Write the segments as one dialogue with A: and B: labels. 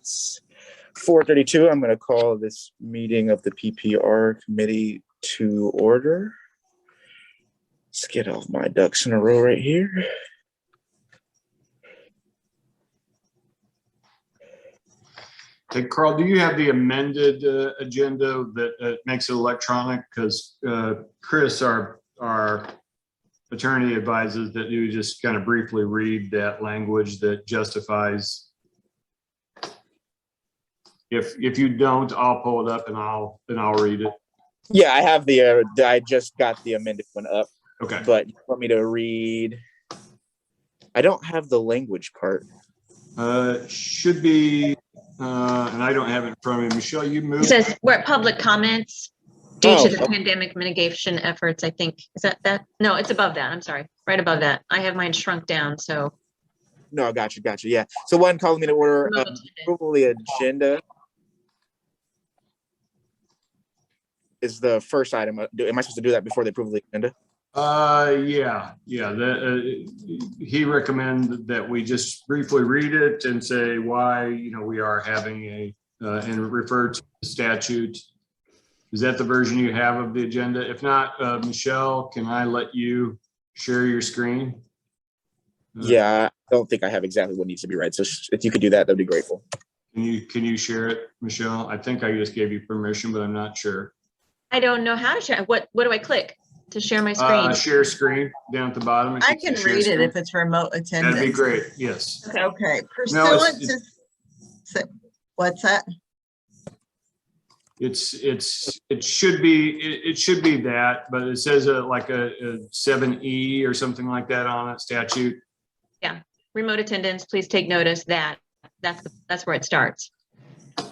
A: It's 4:32. I'm going to call this meeting of the PPR committee to order. Let's get all my ducks in a row right here.
B: Hey, Carl, do you have the amended agenda that makes it electronic? Because Chris, our attorney, advises that you just kind of briefly read that language that justifies. If you don't, I'll pull it up and I'll read it.
A: Yeah, I have I just got the amended one up.
B: Okay.
A: But you want me to read? I don't have the language part.
B: Should be, and I don't have it in front of me. Michelle, you moved.
C: It says we're at public comments due to the pandemic mitigation efforts. I think, is that? No, it's above that. I'm sorry. Right above that. I have mine shrunk down. So.
A: No, got you. Yeah. So one calling me to order approval of the agenda is the first item. Am I supposed to do that before the approval of the agenda?
B: Yeah. He recommended that we just briefly read it and say why, we are having and refer to the statute. Is that the version you have of the agenda? If not, Michelle, can I let you share your screen?
A: Yeah, I don't think I have exactly what needs to be read. So if you could do that, that'd be grateful.
B: Can you share it, Michelle? I think I just gave you permission, but I'm not sure.
C: I don't know how to share. What do I click to share my screen?
B: Share screen down at the bottom.
D: I can read it if it's remote attendance.
B: That'd be great. Yes.
D: Okay. Pursuant to what's that?
B: It should be that, but it says like a 7E or something like that on it, statute.
C: Yeah. Remote attendance. Please take notice that that's where it starts. Do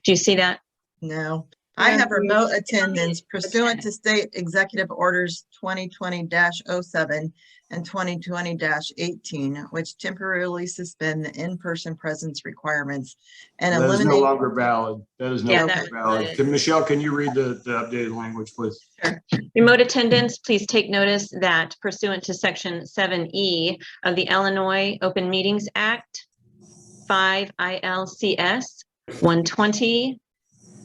C: you see that?
D: No. I have remote attendance pursuant to state executive orders 2020-07 and 2020-18, which temporarily suspend the in-person presence requirements and eliminate.
B: That is no longer valid. That is no longer valid.
C: Valid.
B: Michelle, can you read the updated language, please?
C: Sure. Remote attendance, please take notice that pursuant to section 7E of the Illinois Open Meetings Act, 5 ILCS 120,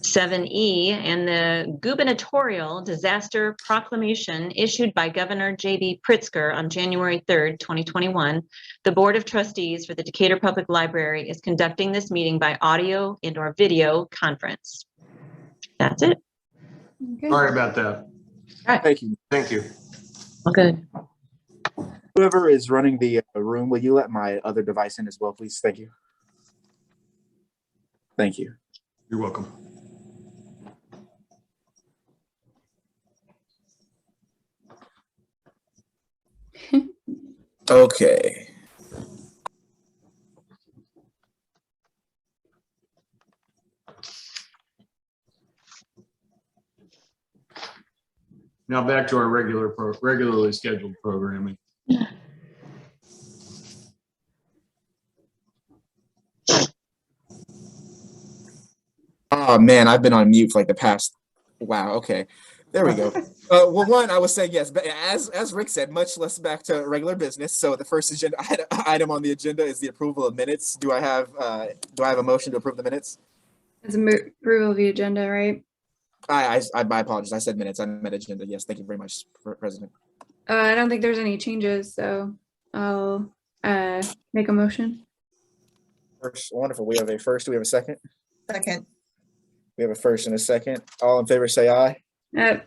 C: 7E, and the gubernatorial disaster proclamation issued by Governor J.B. Pritzker on January 3rd, 2021, the Board of Trustees for the Decatur Public Library is conducting this meeting by audio and/or video conference. That's it.
B: Okay. Sorry about that.
C: All right.
A: Thank you.
B: Thank you.
C: All good.
A: Whoever is running the room, will you let my other device in as well, please? Thank you. Thank you.
B: You're welcome.
A: Okay.
B: Now back to our regularly scheduled programming.
A: Oh man, I've been on mute for like the past. Wow. Okay. There we go. Well, one, I was saying yes, but as Rick said, much less back to regular business. So the first agenda item on the agenda is the approval of minutes. Do I have a motion to approve the minutes?
E: It's approval of the agenda, right?
A: I my apologies. I said minutes. I meant agenda. Yes, thank you very much, President.
E: I don't think there's any changes, so I'll make a motion.
A: First, wonderful. We have a first. Do we have a second?
D: Second.
A: We have a first and a second. All in favor, say aye.
E: We have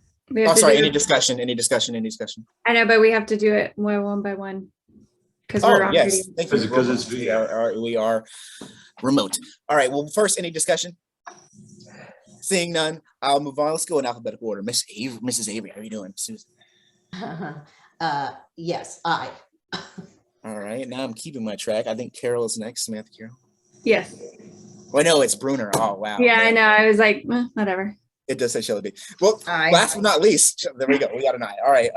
A: Oh,
E: to
A: sorry.
E: do
A: Any
E: it-
A: discussion? Any discussion? Any discussion?
E: I know, but we have to do it one by one because we're
A: Oh,
E: on
A: yes.
E: video.
A: Thank you.
B: Because
A: We are remote. All right. Well, first, any discussion? Seeing none, I'll move on. Let's go in alphabetical order. Mrs. Avery, how are you doing? Susan.
F: Yes, aye.
A: All right. Now I'm keeping my track. I think Carol is next. Samantha Carol.
E: Yes.
A: Oh, no, it's Bruner. Oh, wow.
E: Yeah,
A: Man.
E: I know. I was like, whatever.
A: It does say Shelley B. Well,
D: Aye.
A: last but not least, there we go. We got an aye. All right.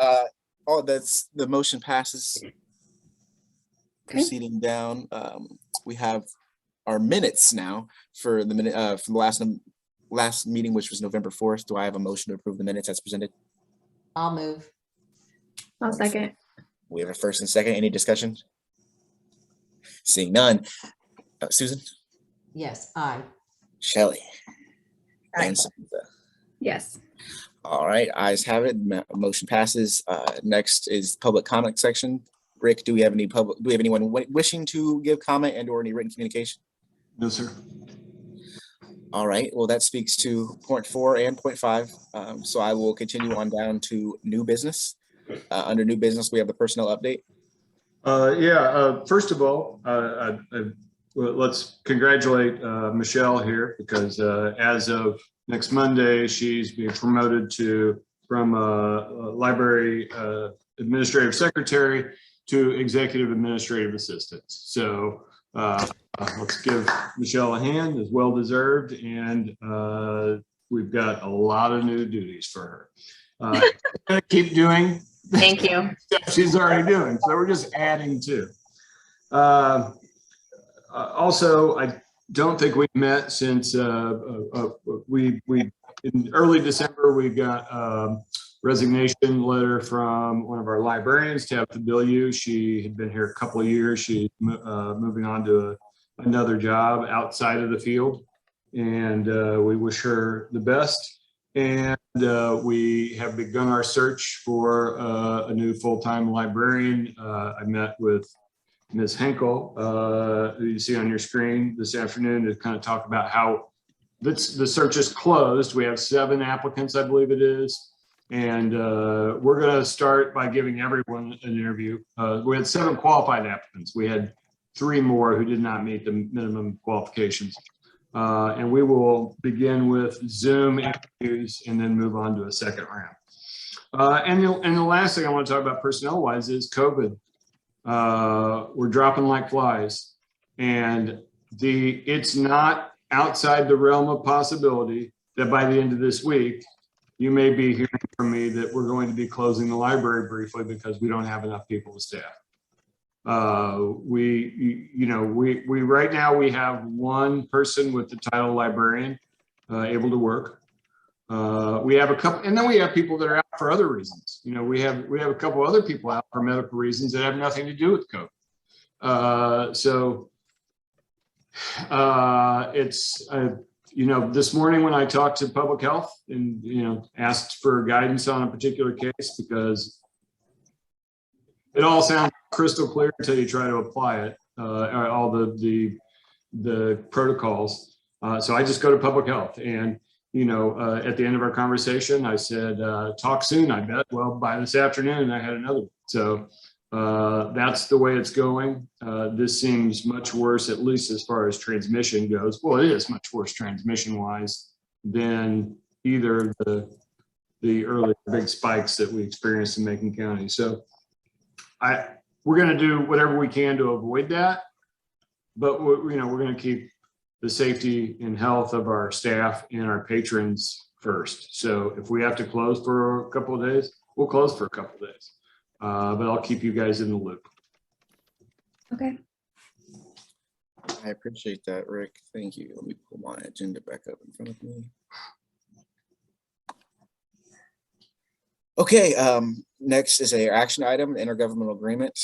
A: The motion passes.
E: Okay.
A: Proceeding down, we have our minutes now for the minute from the last meeting, which was November 4th. Do I have a motion to approve the minutes as presented?
F: I'll move.
E: I'll second.
A: We have a first and second. Any discussion? Seeing none. Susan?
F: Yes, aye.
A: Shelley.
D: Aye.
A: And Samantha.
E: Yes.
A: All right, ayes have it. Motion passes. Next is public comment section. Rick, do we have anyone wishing to give comment and or any written communication?
B: No, sir.
A: All right, well, that speaks to point 4 and point 5. So I will continue on down to new business. Under new business, we have the personnel update.
B: First of all, well, let's congratulate Michelle here, because as of next Monday, she's being promoted from library administrative secretary to executive administrative assistant. So let's give Michelle a hand, is well deserved, and we've got a lot of new duties for her. Gonna keep doing
C: Thank you.
B: stuff she's already doing, so we're just adding to. Also, I don't think we've met since we in early December, we got a resignation letter from one of our librarians, Tabitha Bilyeu. She had been here a couple of years. She's moving on to another job outside of the field, and we wish her the best. And we have begun our search for a new full-time librarian. I met with Ms. Henkel, who you see on your screen this afternoon, to kind of talk about how the search is closed. We have 7 applicants, I believe it is. And we're going to start by giving everyone an interview. We had 7 qualified applicants. We had 3 more who did not meet the minimum qualifications. And we will begin with Zoom interviews and then move on to a second round. And the last thing I want to talk about personnel wise is COVID. We're dropping like flies, and it's not outside the realm of possibility that by the end of this week, you may be hearing from me that we're going to be closing the library briefly because we don't have enough people to staff. We right now we have 1 person with the title librarian able to work. We have a couple, and then we have people that are out for other reasons. You know, we have a couple other people out for medical reasons that have nothing to do with COVID. It's this morning when I talked to public health and asked for guidance on a particular case, because it all sounds crystal clear until you try to apply it, all the protocols. So I just go to public health, and at the end of our conversation, I said, talk soon, I bet. Well, by this afternoon, I had another one. So that's the way it's going. This seems much worse, at least as far as transmission goes. Well, it is much worse transmission wise than either the early big spikes that we experienced in Macon County. So we're going to do whatever we can to avoid that, but we're going to keep the safety and health of our staff and our patrons first. So if we have to close for a couple of days, we'll close for a couple of days. But I'll keep you guys in the loop.
E: Okay.
A: I appreciate that, Rick. Thank you. Let me pull my agenda back up in front of me. Okay, next is a action item, intergovernmental agreement.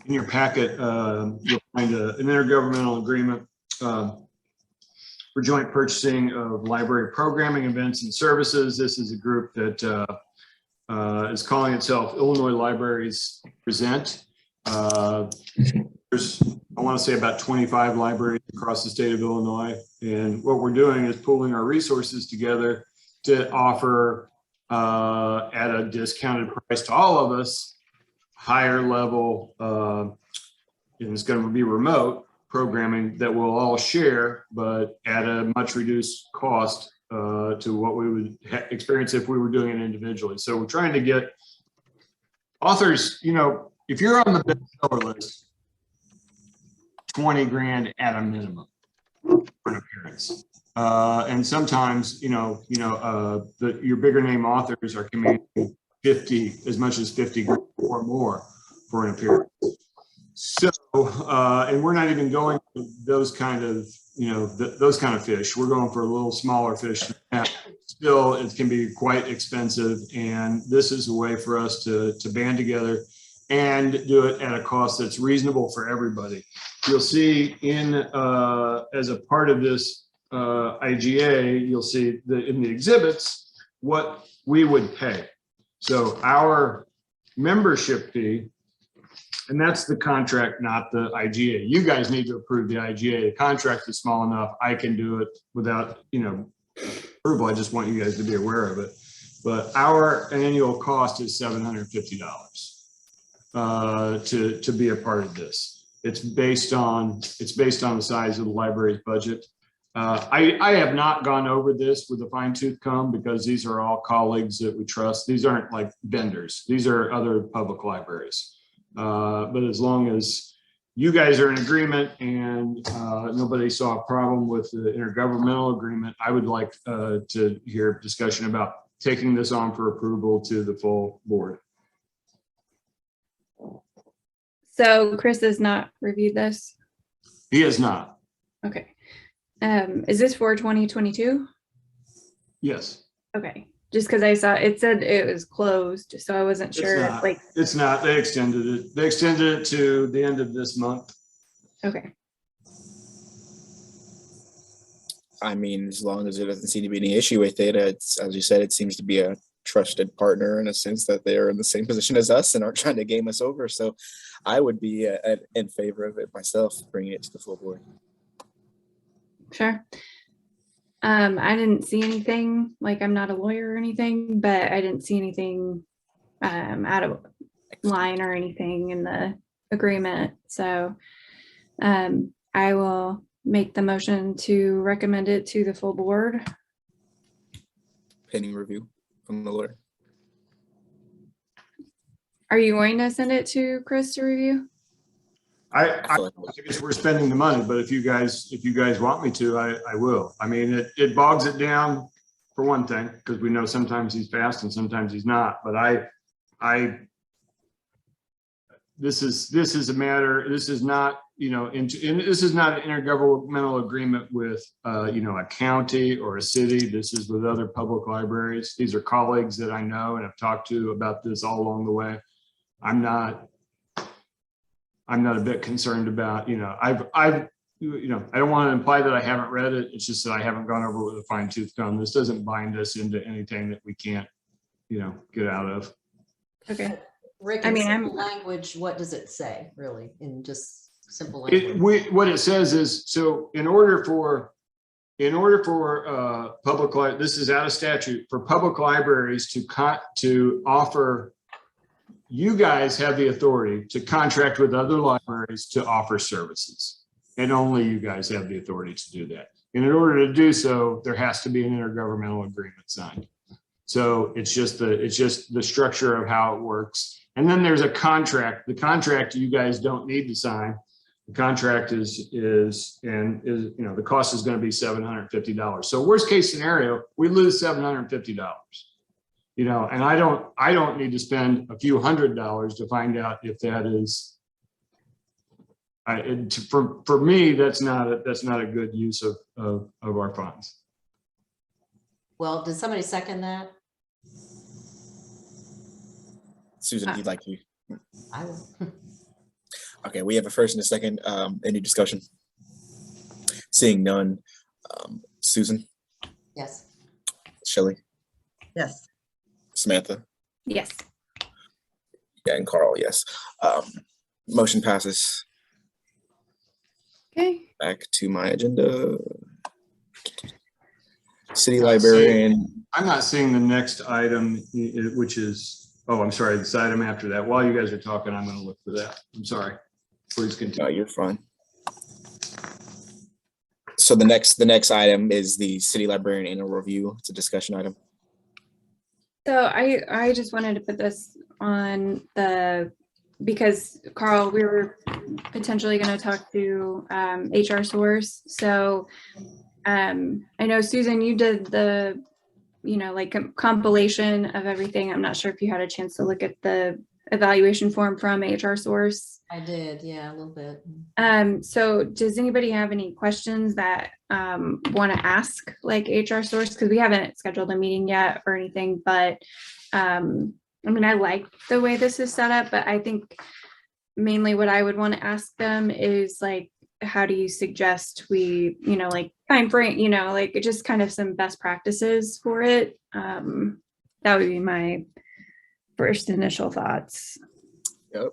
B: In your packet, you'll find an intergovernmental agreement for joint purchasing of library programming, events, and services. This is a group that is calling itself Illinois Libraries Present. There's, I want to say, about 25 libraries across the state of Illinois. And what we're doing is pooling our resources together to offer at a discounted price to all of us, higher level, and it's going to be remote programming that we'll all share, but at a much reduced cost to what we would experience if we were doing it individually. So we're trying to get authors, if you're on the bestseller list, 20 grand at a minimum for an appearance. And sometimes, your bigger name authors are commanding 50, as much as 50 grand or more for an appearance. So, and we're not even going for those kind of, those kind of fish. We're going for a little smaller fish than that. Still, it can be quite expensive. And this is a way for us to band together and do it at a cost that's reasonable for everybody. You'll see in, as a part of this IGA, you'll see that in the exhibits, what we would pay. So our membership fee, and that's the contract, not the IGA. You guys need to approve the IGA. The contract is small enough. I can do it without, approval. I just want you guys to be aware of it. But our annual cost is $750 to be a part of this. It's based on the size of the library's budget. I have not gone over this with a fine tooth comb because these are all colleagues that we trust. These aren't like vendors. These are other public libraries. But as long as you guys are in agreement and nobody saw a problem with the intergovernmental agreement, I would like to hear discussion about taking this on for approval to the full board.
E: So Chris has not reviewed this?
B: He has not.
E: Okay. Is this for 2022?
B: Yes.
E: Okay, just because I saw it said it was closed, so I wasn't sure.
B: It's not.
E: Like,
B: It's not. They extended it. They extended it to the end of this month.
E: okay,
A: I mean, as long as there doesn't seem to be any issue with it, it's, as you said, it seems to be a trusted partner in a sense that they're in the same position as us and aren't trying to game us over. So I would be in favor of it myself, bringing it to the full board.
E: sure. I didn't see anything, like I'm not a lawyer or anything, but I didn't see anything out of line or anything in the agreement. So I will make the motion to recommend it to the full board.
A: Pending review from the lawyer.
E: Are you going to send it to Chris to review?
B: I guess we're spending the money, but if you guys want me to, I will. I mean, it bogs it down for one thing, because we know sometimes he's fast and sometimes he's not, but this is a matter, this is not, this is not an intergovernmental agreement with, a county or a city. This is with other public libraries. These are colleagues that I know and have talked to about this all along the way. I'm not a bit concerned about, I don't want to imply that I haven't read it. It's just that I haven't gone over with a fine tooth comb. This doesn't bind us into anything that we can't, get out of.
E: Okay.
F: Rick,
E: I
F: in
E: mean,
F: simple language, what does it say, really, in just simple language?
B: What it says is, so in order for public, this is out of statute, for public libraries to offer, you guys have the authority to contract with other libraries to offer services. And only you guys have the authority to do that. And in order to do so, there has to be an intergovernmental agreement signed. So it's just the structure of how it works. And then there's a contract. The contract you guys don't need to sign. The contract is the cost is going to be $750. So worst case scenario, we lose $750. And I don't need to spend a few $100s to find out if that is. For me, that's not a good use of our funds.
F: Well, did somebody second that?
A: Susan, you'd like to?
F: I will.
A: Okay, we have a first and a second. Any discussion? Seeing none. Susan,
F: Yes.
A: Shelley,
D: Yes.
A: Samantha,
E: Yes.
A: yeah, and Carl, yes. Motion passes.
E: Okay.
A: Back to my agenda. City
B: Not
A: librarian.
B: I'm not seeing the next item, which is, I'm sorry, this item after that. While you guys are talking, I'm going to look for that. I'm sorry. Please
A: No,
B: continue.
A: you're fine. So the next item is the city librarian annual review. It's a discussion item.
E: So I just wanted to put this on because Carl, we were potentially going to talk to HR Source. So I know Susan, you did the, compilation of everything. I'm not sure if you had a chance to look at the evaluation form from HR Source.
F: I did, yeah, a little bit.
E: So does anybody have any questions that want to ask like HR Source? Because we haven't scheduled a meeting yet or anything, but I mean, I like the way this is set up, but I think mainly what I would want to ask them is like, how do you suggest we, like time frame, like just kind of some best practices for it. That would be my first initial thoughts.
A: Yep.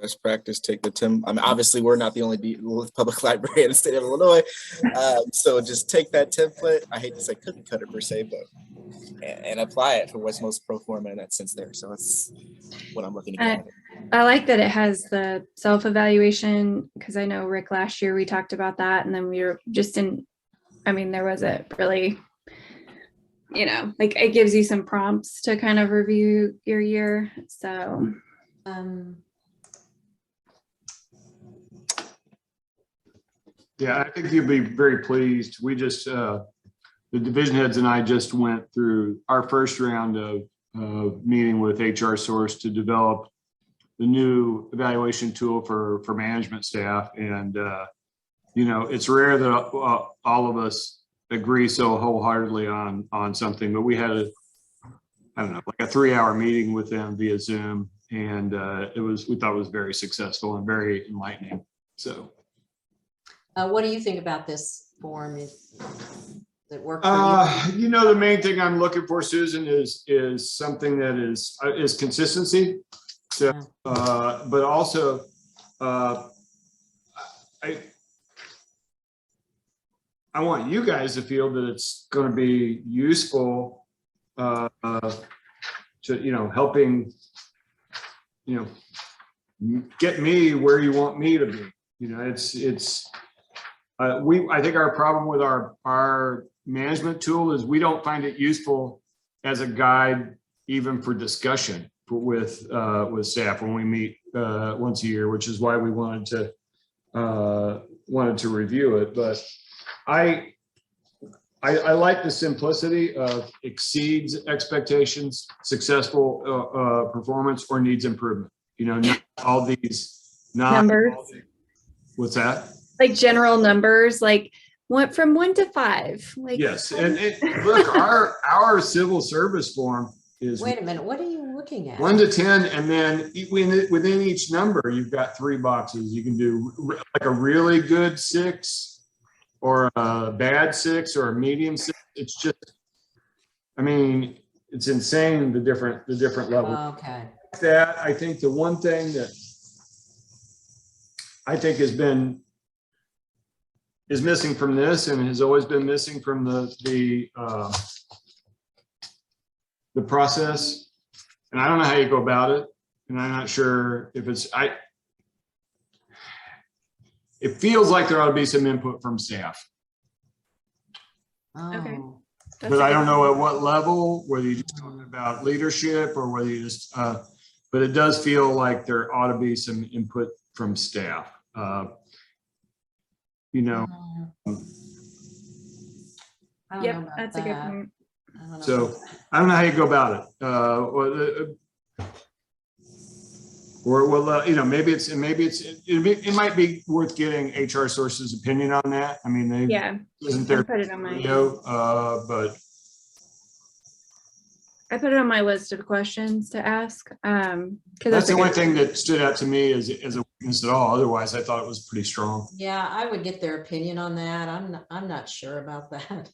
A: Best practice, take the I mean, obviously we're not the only public library in the state of Illinois. So just take that template. I hate to say cookie cutter per se, but and apply it for what's most pro forma in that sense there. So that's what I'm looking at.
E: I like that it has the self-evaluation, because I know Rick, last year we talked about that, and then we were just there wasn't really, like it gives you some prompts to kind of review your year. So
B: yeah, I think you'll be very pleased. We just, the division heads and I just went through our first round of meeting with HR Source to develop the new evaluation tool for management staff. And, it's rare that all of us agree so wholeheartedly on something, but we had like a 3-hour meeting with them via Zoom. And we thought it was very successful and very enlightening. So.
F: What do you think about this form? Does it work for you?
B: The main thing I'm looking for, Susan, is something that is consistency. So, but also, I want you guys to feel that it's going to be useful to helping get me where you want me to be. I think our problem with our management tool is we don't find it useful as a guide, even for discussion with staff when we meet once a year, which is why we wanted to review it. But I like the simplicity of exceeds expectations, successful performance, or needs improvement. Not all these
E: numbers.
B: What's that?
E: Like general numbers, like went from 1 to 5. Like,
B: yes, and look, our civil service form is.
F: Wait a minute, what are you looking at?
B: 1 to 10, and then within each number, you've got 3 boxes. You can do like a really good 6, or a bad 6, or a medium 6. It's just, it's insane the different levels.
F: Okay.
B: That I think the one thing that I think is missing from this, and has always been missing from the process, and I don't know how you go about it, and I'm not sure if it feels like there ought to be some input from staff.
E: Okay.
F: Oh.
B: But I don't know at what level, whether you're just talking about leadership or whether you just, but it does feel like there ought to be some input from staff.
F: I don't
E: Yep,
F: know about
E: that's a good
F: that.
E: point.
F: I don't know
B: So
F: about that.
B: I don't know how you go about it. Maybe it might be worth getting HR Source's opinion on that.
E: Yeah,
B: isn't
E: I
B: there
E: put it on my
B: video, but
E: I put it on my list of questions to ask. Because
B: that's the only thing that stood out to me as a weakness at all. Otherwise, I thought it was pretty strong.
F: Yeah, I would get their opinion on that. I'm not sure about that.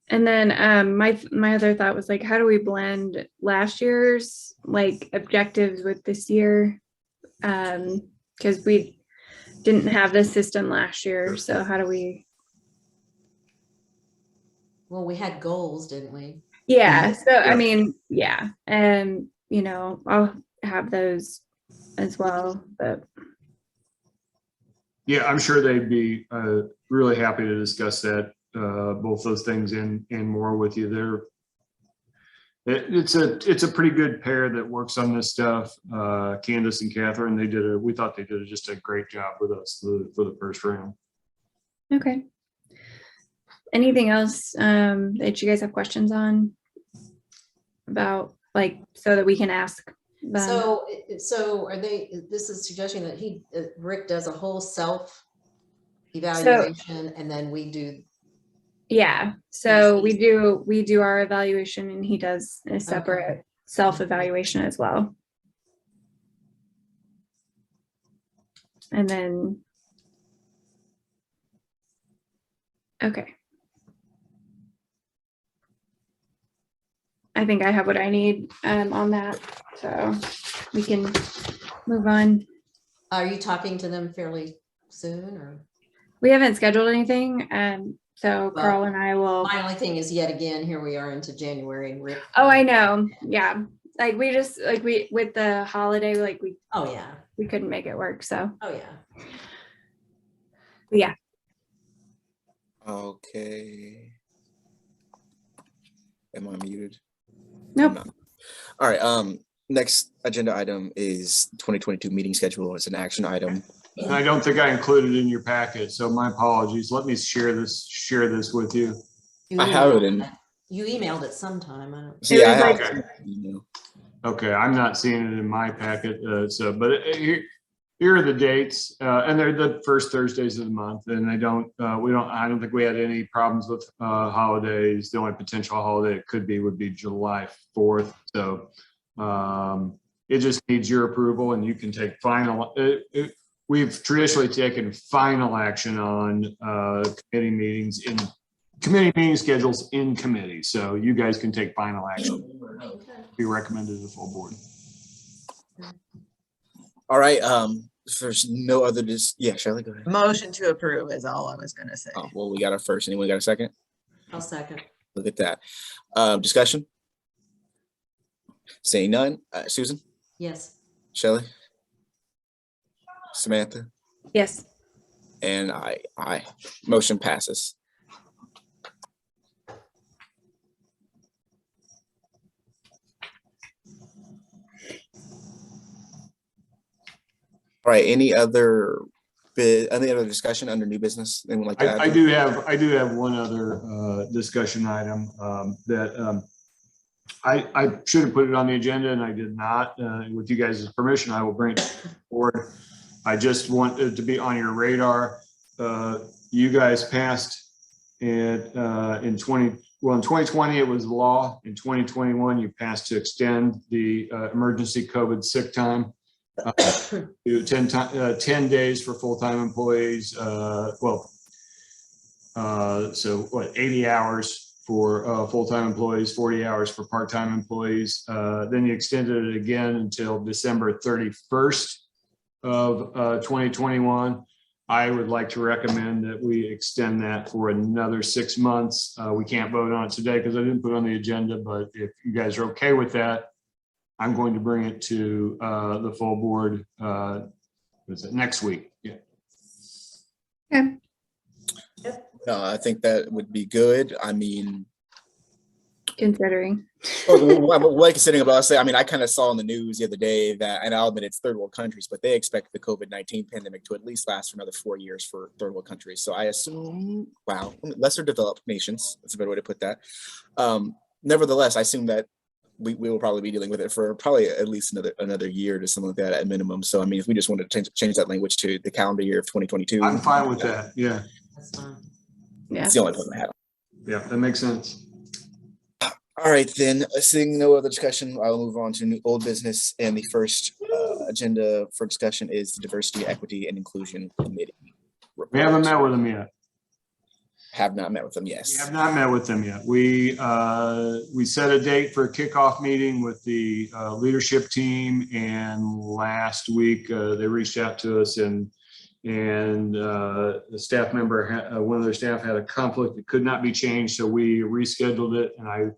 E: And then my other thought was like, how do we blend last year's like objectives with this year? Because we didn't have this system last year. So how do we?
F: Well, we had goals, didn't we?
E: Yeah. So yeah. And I'll have those as well. But
B: Yeah, I'm sure they'd be really happy to discuss that, both those things and more with you. It's a pretty good pair that works on this stuff. Candace and Catherine, we thought they did just a great job with us for the first round.
E: okay. Anything else that you guys have questions on about, like, so that we can ask them?
F: So are they? This is suggesting that Rick does a whole self evaluation, and then we do.
E: Yeah, so we do our evaluation and he does a separate self-evaluation as well. And then, okay. I think I have what I need on that, so we can move on.
F: Are you talking to them fairly soon or?
E: We haven't scheduled anything, so
F: Well,
E: Carl and I will.
F: My only thing is yet again, here we are into January and Rick.
E: Oh, I know. Yeah, like we just we with the holiday, like
F: Oh, yeah.
E: we couldn't make it work. So
F: Oh, yeah.
E: yeah,
A: Okay. Am I muted?
E: nope.
A: I'm not. All right. Next agenda item is 2022 meeting schedule. It's an action item.
B: And I don't think I included it in your packet, so my apologies. Let me share this with you.
A: I have it in.
F: You emailed it sometime. I don't.
A: See, I
E: was
A: have
B: like-
A: it in email.
B: Okay, I'm not seeing it in my packet, but here are the dates, and they're the first Thursdays of the month, and I don't think we had any problems with holidays. The only potential holiday it could be would be July 4th. So it just needs your approval, and you can take final. We've traditionally taken final action on committee meeting schedules in committee. So you guys can take final action. Be recommended to the full board.
A: All right. If there's no other yeah, Shelley, go ahead.
D: Motion to approve is all I was gonna say.
A: Oh, well, we got our first. Anyone got a second?
F: I'll second.
A: Look at that. Discussion? Saying none. Susan?
F: Yes.
A: Shelley? Samantha?
E: Yes.
A: And I. Motion passes. All right, any other discussion under new business? Anyone like that?
B: I do have one other discussion item that I should have put it on the agenda and I did not. With you guys' permission, I will bring it forward. I just want it to be on your radar. You guys passed it in 2020, it was law. In 2021, you passed to extend the emergency COVID sick time. 10 days for full-time employees. So what, 80 hours for full-time employees, 40 hours for part-time employees. Then you extended it again until December 31st of 2021. I would like to recommend that we extend that for another 6 months. We can't vote on it today because I didn't put it on the agenda, but if you guys are okay with that, I'm going to bring it to the full board next week. Yeah.
E: Okay.
A: No, I think that would be good. I mean,
E: Considering.
A: like considering about, say, I mean, I kind of saw in the news the other day that, and I'll admit it's third world countries, but they expect the COVID-19 pandemic to at least last for another 4 years for third world countries. So I assume, wow, lesser developed nations. That's a better way to put that. Nevertheless, I assume that we will probably be dealing with it for probably at least another year to something like that at minimum. So I mean, if we just wanted to change that language to the calendar year of 2022,
B: I'm fine with that. Yeah.
F: That's fine.
E: Yeah.
A: it's the only point I had.
B: Yeah, that makes sense.
A: All right, then, seeing no other discussion, I'll move on to new old business. And the first agenda for discussion is the Diversity, Equity, and Inclusion Committee.
B: We haven't
A: report.
B: met with them yet.
A: Have not met with them,
B: We
A: yes.
B: have not met with them yet. We set a date for a kickoff meeting with the leadership team, and last week they reached out to us, and the staff member, one of their staff had a conflict that could not be changed, so we rescheduled it. And I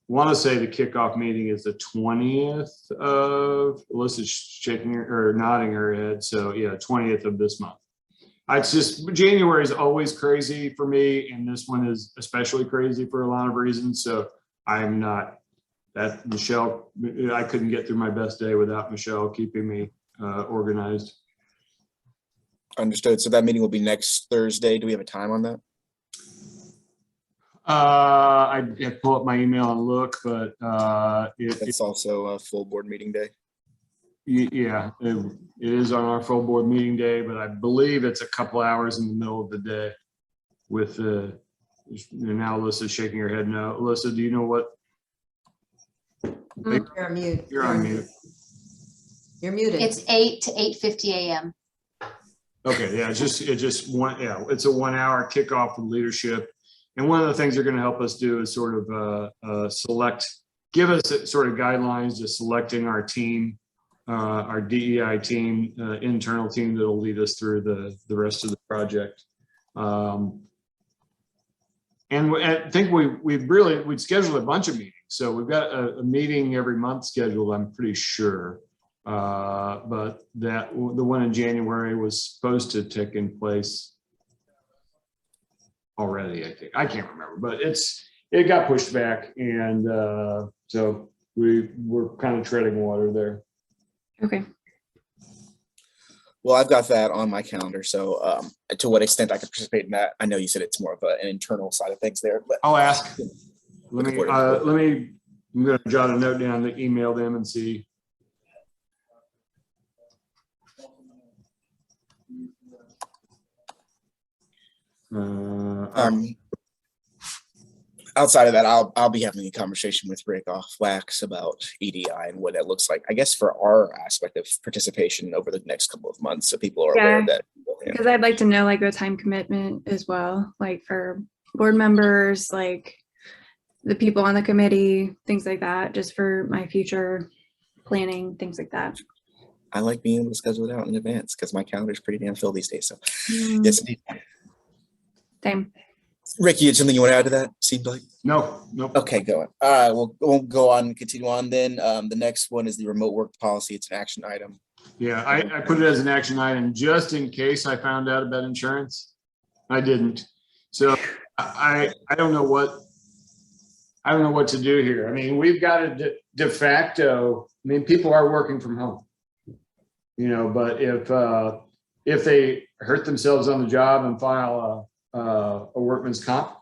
B: want to say the kickoff meeting is the 20th of, Alyssa's shaking or nodding her head. So yeah, 20th of this month. It's just, January is always crazy for me, and this one is especially crazy for a lot of reasons. So I'm not, that Michelle, I couldn't get through my best day without Michelle keeping me organized.
A: Understood. So that meeting will be next Thursday. Do we have a time on that?
B: I have to pull up my email and look, but
A: It's also a full board meeting day.
B: yeah, it is on our full board meeting day, but I believe it's a couple hours in the middle of the day with Now Alyssa's shaking her head no. Alyssa, do you know what?
F: You're on mute.
B: You're on mute.
F: You're muted.
G: It's 8 to 8:50 a.m.
B: Okay, yeah, it's a 1 hour kickoff with leadership. And one of the things they're going to help us do is sort of give us sort of guidelines to selecting our team, our DEI team, internal team that'll lead us through the rest of the project. And I think we'd scheduled a bunch of meetings. So we've got a meeting every month scheduled, I'm pretty sure. But the one in January was supposed to take in place already, I think. I can't remember, but it got pushed back. And so we're kind of treading water there.
E: Okay.
A: Well, I've got that on my calendar. So to what extent I can participate in that, I know you said it's more of an internal side of things there, but
B: I'll ask. I'm going to jot a note down to email them and see.
A: Outside of that, I'll be having a conversation with Rick off wax about EDI and what it looks like, I guess, for our aspect of participation over the next couple of months, so people are aware
E: Yeah.
A: that.
E: Because I'd like to know like the time commitment as well, like for board members, like the people on the committee, things like that, just for my future planning, things like that.
A: I like being able to schedule it out in advance because my calendar is pretty damn full these days. So
E: Mm,
A: yes, indeed.
E: Same.
A: Rick, you had something you want to add to that? Seemed like.
B: No.
A: Okay, go on. All right, we'll go on and continue on then. The next one is the remote work policy. It's an action item.
B: Yeah, I put it as an action item just in case I found out about insurance. I didn't. So I don't know what to do here. I mean, we've got a de facto, I mean, people are working from home, but if they hurt themselves on the job and file a workman's comp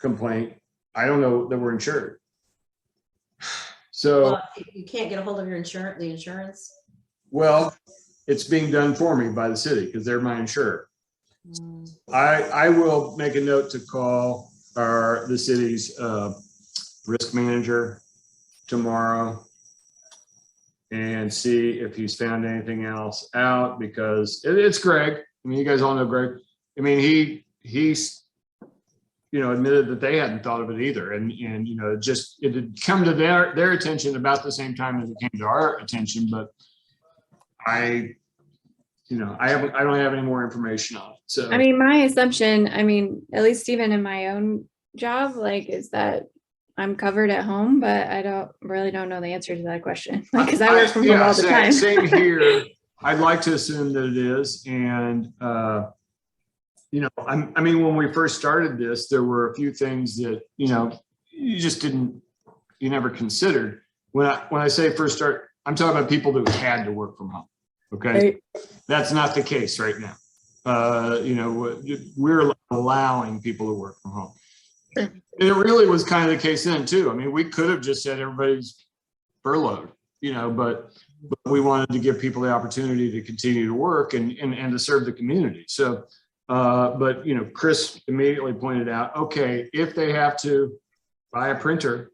B: complaint, I don't know that we're insured. So,
F: Well, you can't get a hold of your the insurance.
B: well, it's being done for me by the city because they're my insurer.
F: Mm.
B: I will make a note to call the city's risk manager tomorrow and see if he's found anything else out, because it's Greg. I mean, you guys all know Greg. I mean, he's admitted that they hadn't thought of it either, and it had come to their attention about the same time as it came to our attention, but I don't have any more information on it. So
E: I mean, my assumption, at least even in my own job, like, is that I'm covered at home, but I don't know the answer to that question. Because I work from home all the time.
B: Same here. I'd like to assume that it is. And, when we first started this, there were a few things that, you never considered. When I say first start, I'm talking about people that had to work from home. Okay.
E: Right.
B: That's not the case right now. We're allowing people to work from home. And it really was kind of the case then too. I mean, we could have just said everybody's furloughed, but we wanted to give people the opportunity to continue to work and to serve the community. So, but Chris immediately pointed out, okay, if they have to buy a printer,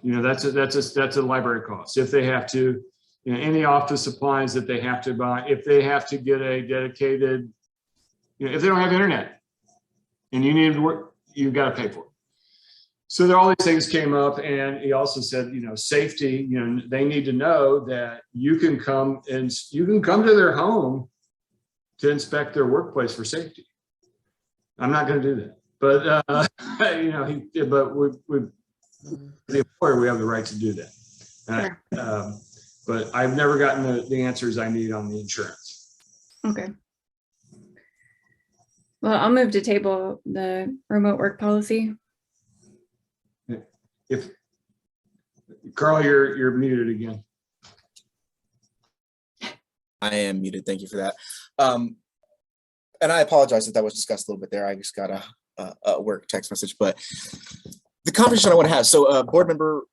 B: that's a library cost. If they have to, any office supplies that they have to buy, if they have to get a dedicated, if they don't have internet and you need to work, you've got to pay for it. So all these things came up, and he also said, safety, they need to know that you can come to their home to inspect their workplace for safety. I'm not going to do that, but but with the employer, we have the right to do that.
E: Sure.
B: But I've never gotten the answers I need on the insurance.
E: Okay. Well, I'll move to table the remote work policy.
B: If Carl, you're muted again.
A: I am muted. Thank you for that. And I apologize if that was discussed a little bit there. I just got a work text message, but the conversation I want to have. So a board member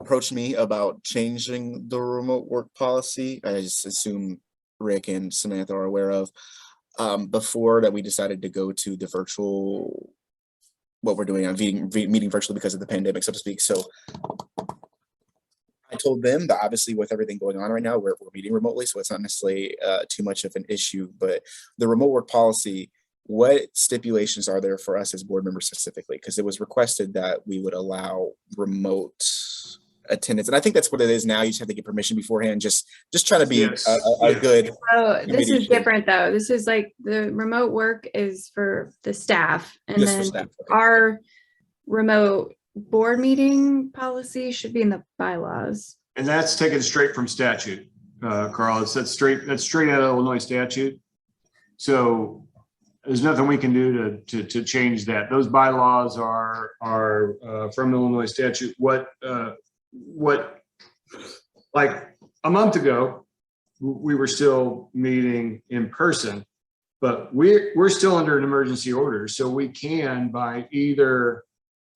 A: approached me about changing the remote work policy. I just assume Rick and Samantha are aware of. Before that, we decided to go to the virtual what we're doing on meeting virtually because of the pandemic, so to speak. So I told them that obviously with everything going on right now, we're meeting remotely, so it's not necessarily too much of an issue. But the remote work policy, what stipulations are there for us as board members specifically? Because it was requested that we would allow remote attendance, and I think that's what it is now. You just have to get permission beforehand. Just trying to be
B: Yes.
A: a
B: Yeah.
A: good.
E: Oh, this
A: committee
E: is
A: should-
E: different though. This is like the remote work is for the staff, and
A: Just for
E: then
A: staff, okay.
E: our remote board meeting policy should be in the bylaws.
B: And that's taken straight from statute, Carl. That's straight out of Illinois statute. So there's nothing we can do to change that. Those bylaws are from Illinois statute. What like a month ago, we were still meeting in person, but we're still under an emergency order. So we can, by either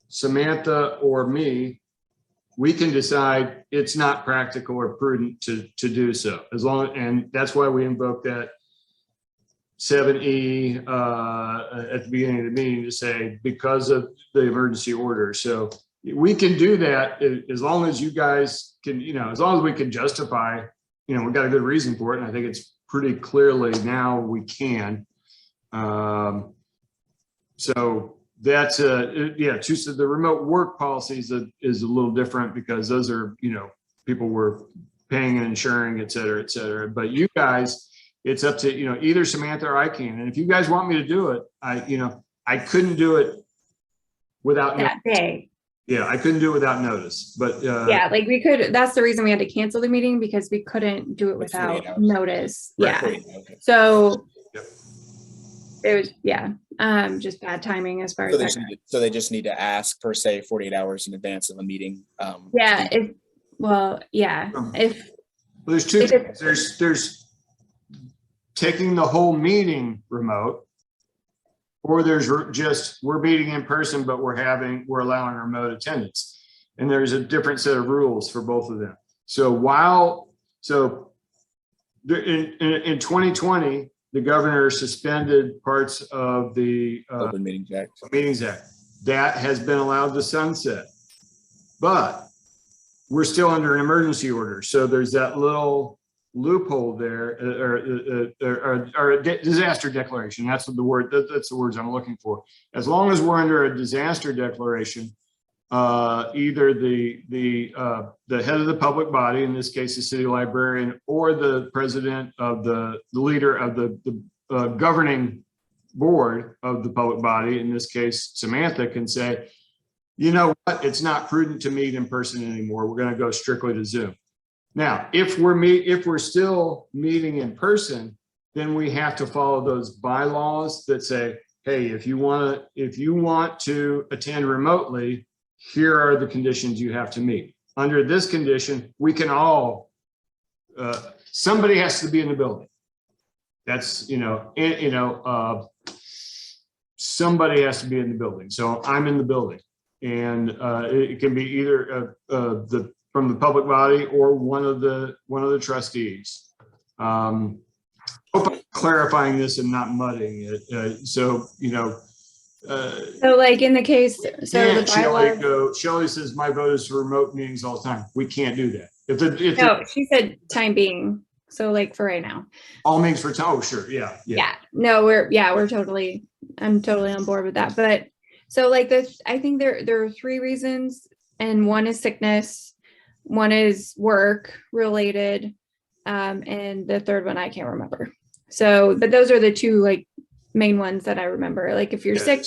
B: Samantha or me, we can decide it's not practical or prudent to do so, and that's why we invoke that 7E at the beginning of the meeting to say, because of the emergency order. So we can do that as long as you guys can, as long as we can justify, we've got a good reason for it. And I think it's pretty clearly now we can. So that's so the remote work policy is a little different because those are, people were paying and insuring, et cetera, et cetera. But you guys, it's up to, either Samantha or I can. And if you guys want me to do it, I couldn't do it without
E: That day.
B: Yeah, I couldn't do it without notice, but
E: Yeah, like we could, that's the reason we had to cancel the meeting because we couldn't do it
A: Like 48
E: without
A: hours.
E: notice.
A: Right,
E: Yeah.
A: 48, okay.
E: So
B: Yep.
E: it was, just bad timing as far
A: So
E: as that.
A: they just need to ask per se 48 hours in advance of a meeting.
E: Yeah, if
B: there's two
E: If
B: things. There's taking the whole meeting remote, or there's just we're meeting in person, but we're allowing remote attendance. And there's a different set of rules for both of them. So in 2020, the governor suspended parts of the
A: Open Meetings Act.
B: Meetings Act. That has been allowed to sunset. But we're still under an emergency order. So there's that little loophole there, or a disaster declaration. That's the words I'm looking for. As long as we're under a disaster declaration, either the head of the public body, in this case the city librarian, or the president of the leader of the governing board of the public body, in this case Samantha, can say, you know what, it's not prudent to meet in person anymore. We're going to go strictly to Zoom. Now, if we're still meeting in person, then we have to follow those bylaws that say, hey, if you want to attend remotely, here are the conditions you have to meet. Under this condition, we can all, somebody has to be in the building. That's, somebody has to be in the building. So I'm in the building, and it can be either from the public body or one of the trustees. Hope I'm clarifying this and not muddying it. So
E: like in the case, so the bylaws.
B: Shelley says my vote is for remote meetings all the time. We can't do that.
E: No, she said time being. So like for right now.
B: All meetings for time. Oh, sure. Yeah.
E: No, I'm totally on board with that. But so like this, I think there are 3 reasons, and one is sickness, one is work related, and the third one I can't remember. So, but those are the 2 like main ones that I remember. Like if you're sick,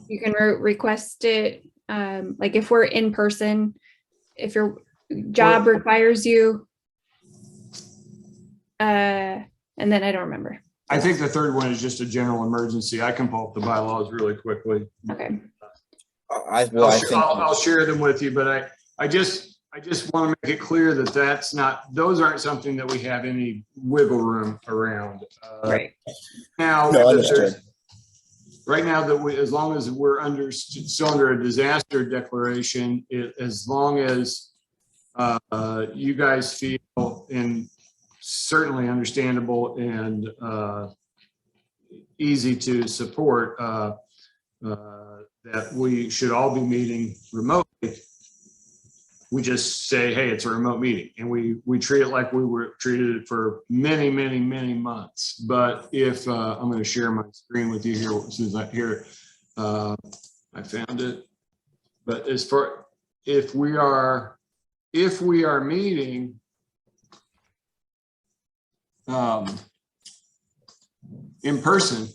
E: you can request it. Like if we're in person, if your job requires you, and then I don't remember.
B: I think the third one is just a general emergency. I can pull up the bylaws really quickly.
E: Okay.
B: I'll share them with you, but I just want to make it clear that those aren't something that we have any wiggle room around.
E: Right.
B: Now,
A: No, understood.
B: right now as long as we're still under a disaster declaration, as long as you guys feel certainly understandable and easy to support, that we should all be meeting remotely, we just say, hey, it's a remote meeting, and we treat it like we were treated it for many, many, many months. But if I'm going to share my screen with you here as soon as I found it. But as for if we are meeting in person,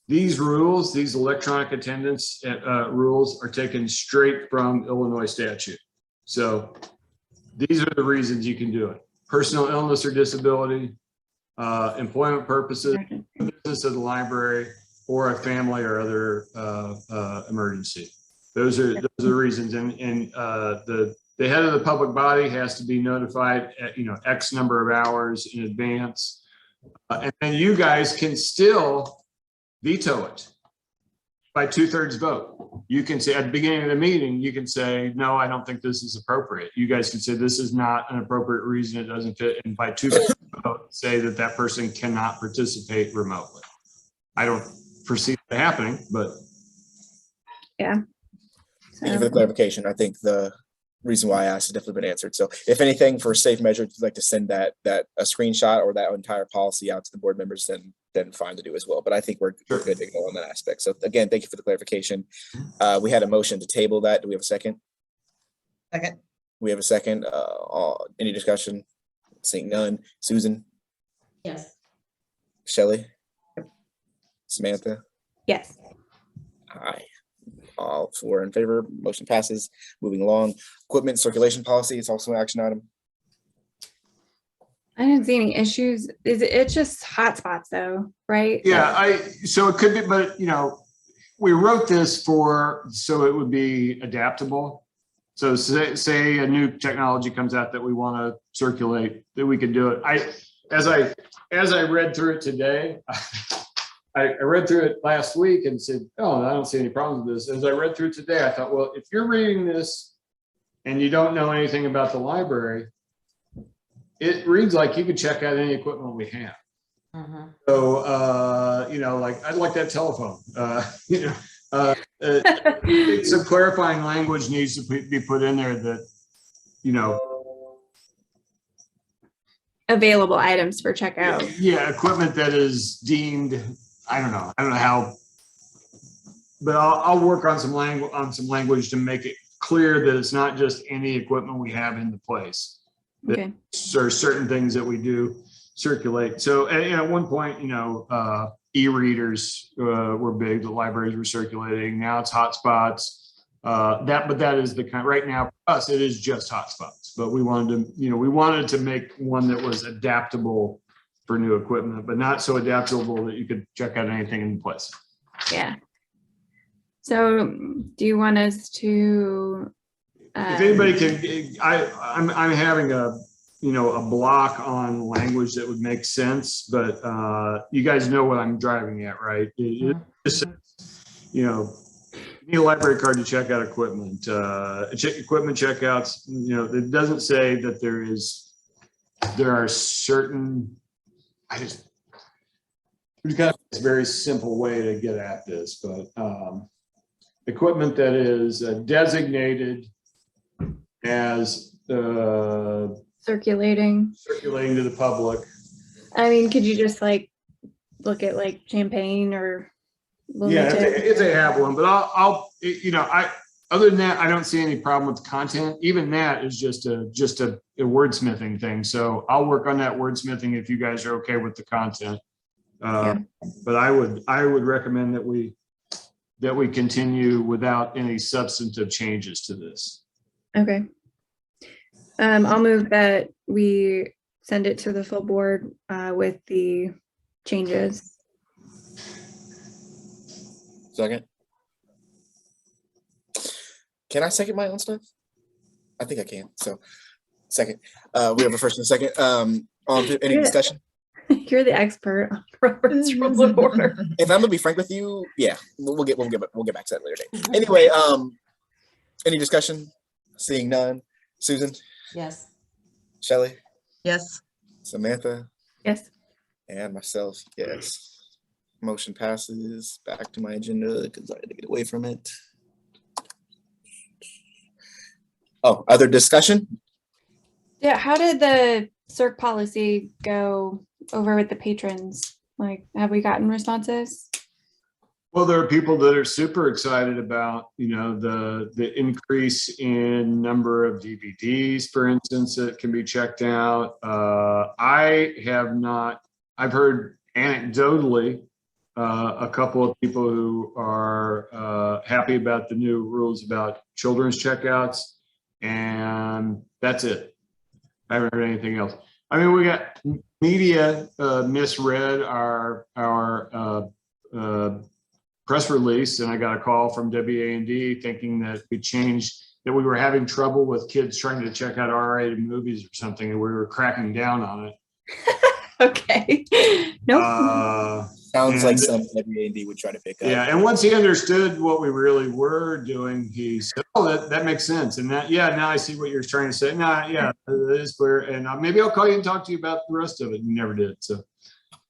B: these rules, these electronic attendance rules are taken straight from Illinois statute. So these are the reasons you can do it: personal illness or disability, employment purposes, business of the library, or a family or other emergency. Those are the reasons. And the head of the public body has to be notified at, X number of hours in advance. And then you guys can still veto it by 2/3 vote. You can say at the beginning of the meeting, you can say, no, I don't think this is appropriate. You guys can say this is not an appropriate reason, it doesn't fit. And by 2/3 vote, say that person cannot participate remotely. I don't foresee that happening, but.
E: Yeah.
A: Thank you for the clarification. I think the reason why I asked has definitely been answered. So if anything, for safe measure, if you'd like to send that a screenshot or that entire policy out to the board members, then fine to do as well. But I think we're good to go on that aspect. So again, thank you for the clarification. We had a motion to table that. Do we have a second?
D: Second.
A: We have a second. Any discussion? Seeing none. Susan?
F: Yes.
A: Shelley? Samantha?
E: Yes.
A: Aye. All four in favor. Motion passes. Moving along. Equipment circulation policy is also an action item.
E: I didn't see any issues. It's just hotspots though, right?
B: Yeah, so it could be, but we wrote this so it would be adaptable. So say a new technology comes out that we want to circulate, that we could do it. As I read through it today, I read through it last week and said, oh, I don't see any problems with this. As I read through it today, I thought, well, if you're reading this and you don't know anything about the library, it reads like you could check out any equipment we have. So, like I'd like that telephone. Some clarifying language needs to be put in there that,
E: available items for checkout.
B: Yeah, equipment that is deemed. I don't know how, but I'll work on some language to make it clear that it's not just any equipment we have in the place.
E: Okay.
B: There are certain things that we do circulate. So at one point, e-readers were big. The libraries were circulating. Now it's hotspots. But that is the kind. Right now, for us, it is just hotspots. But we wanted to make one that was adaptable for new equipment, but not so adaptable that you could check out anything in place.
E: Yeah. So do you want us to?
B: If anybody can, I'm having a block on language that would make sense, but you guys know what I'm driving at, right? It just says, you need a library card to check out equipment. Equipment checkouts, it doesn't say that there are certain. We've got a very simple way to get at this, but equipment that is designated as
E: circulating
B: to the public.
E: I mean, could you just look at champagne or?
B: Yeah, if they have one, but I'll other than that, I don't see any problem with the content. Even that is just a wordsmithing thing. So I'll work on that wordsmithing if you guys are okay with the content. But I would recommend that we continue without any substantive changes to this.
E: Okay. I'll move that we send it to the full board with the changes.
A: Second. Can I second my own stuff? I think I can. So second. We have a first and a second. Any discussion?
E: You're the expert on Robert's Rules of Order.
A: If I'm gonna be frank with you, yeah, we'll get back to that later date. Anyway, any discussion? Seeing none. Susan?
F: Yes.
A: Shelley?
D: Yes.
A: Samantha?
E: Yes.
A: And myself, yes. Motion passes. Back to my agenda because I had to get away from it. Oh, other discussion?
E: Yeah, how did the circ policy go over with the patrons? Like, have we gotten responses?
B: Well, there are people that are super excited about, the increase in number of DVDs, for instance, that can be checked out. I've heard anecdotally a couple of people who are happy about the new rules about children's checkouts, and that's it. I haven't heard anything else. I mean, we got media misread our press release, and I got a call from WA&D thinking that we were having trouble with kids trying to check out R-rated movies or something, and we were cracking down on it.
E: Okay. Nope.
A: Sounds like
B: And-
A: some WAD would try to pick up.
B: Yeah, and once he understood what we really were doing, he said, "Oh, that makes sense." And now I see what you're trying to say. That is where, and maybe I'll call you and talk to you about the rest of it. You never did, so.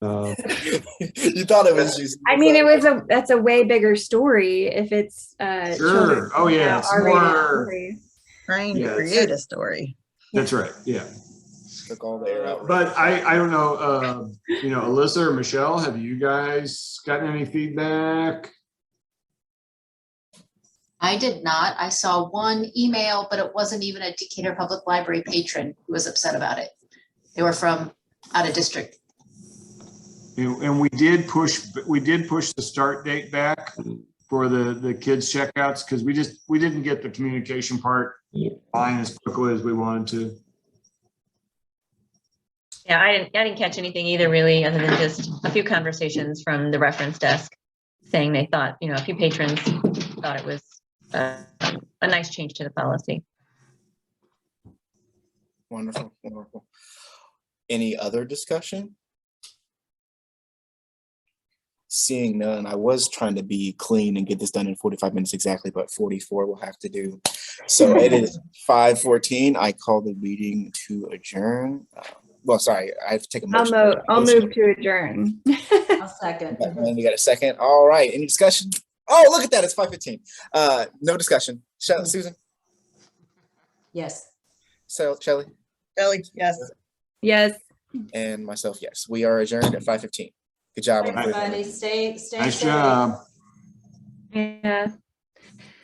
A: You thought it was just.
E: I mean, that's a way bigger story if it's
B: Sure.
E: children
B: Oh, yeah,
E: now
B: it's
E: R-rated
B: more-
E: stories.
D: Trying
B: Yeah,
D: to
B: it's-
D: create a story.
B: That's right. Yeah.
A: Took all the air out.
B: But I don't know, Alyssa or Michelle, have you guys gotten any feedback?
G: I did not. I saw one email, but it wasn't even a Decatur Public Library patron who was upset about it. They were from out of district.
B: And we did push the start date back for the kids checkouts because we didn't get the communication part line as quickly as we wanted to.
C: Yeah, I didn't catch anything either really, other than just a few conversations from the reference desk saying they thought, a few patrons thought it was a nice change to the policy.
A: Wonderful, wonderful. Any other discussion? Seeing none, I was trying to be clean and get this done in 45 minutes exactly, but 44 will have to do. So it is 5:14. I call the meeting to adjourn. Sorry, I have to take a motion.
E: I'll move to adjourn.
F: I'll second.
A: And we got a second. All right. Any discussion? Oh, look at that. It's 5:15. No discussion. Susan?
F: Yes.
A: Shelley?
D: Ellie, yes.
E: Yes.
A: And myself, yes. We are adjourned at 5:15. Good job.
F: Everybody, stay
B: Nice
F: safe.
B: job.
E: Yeah.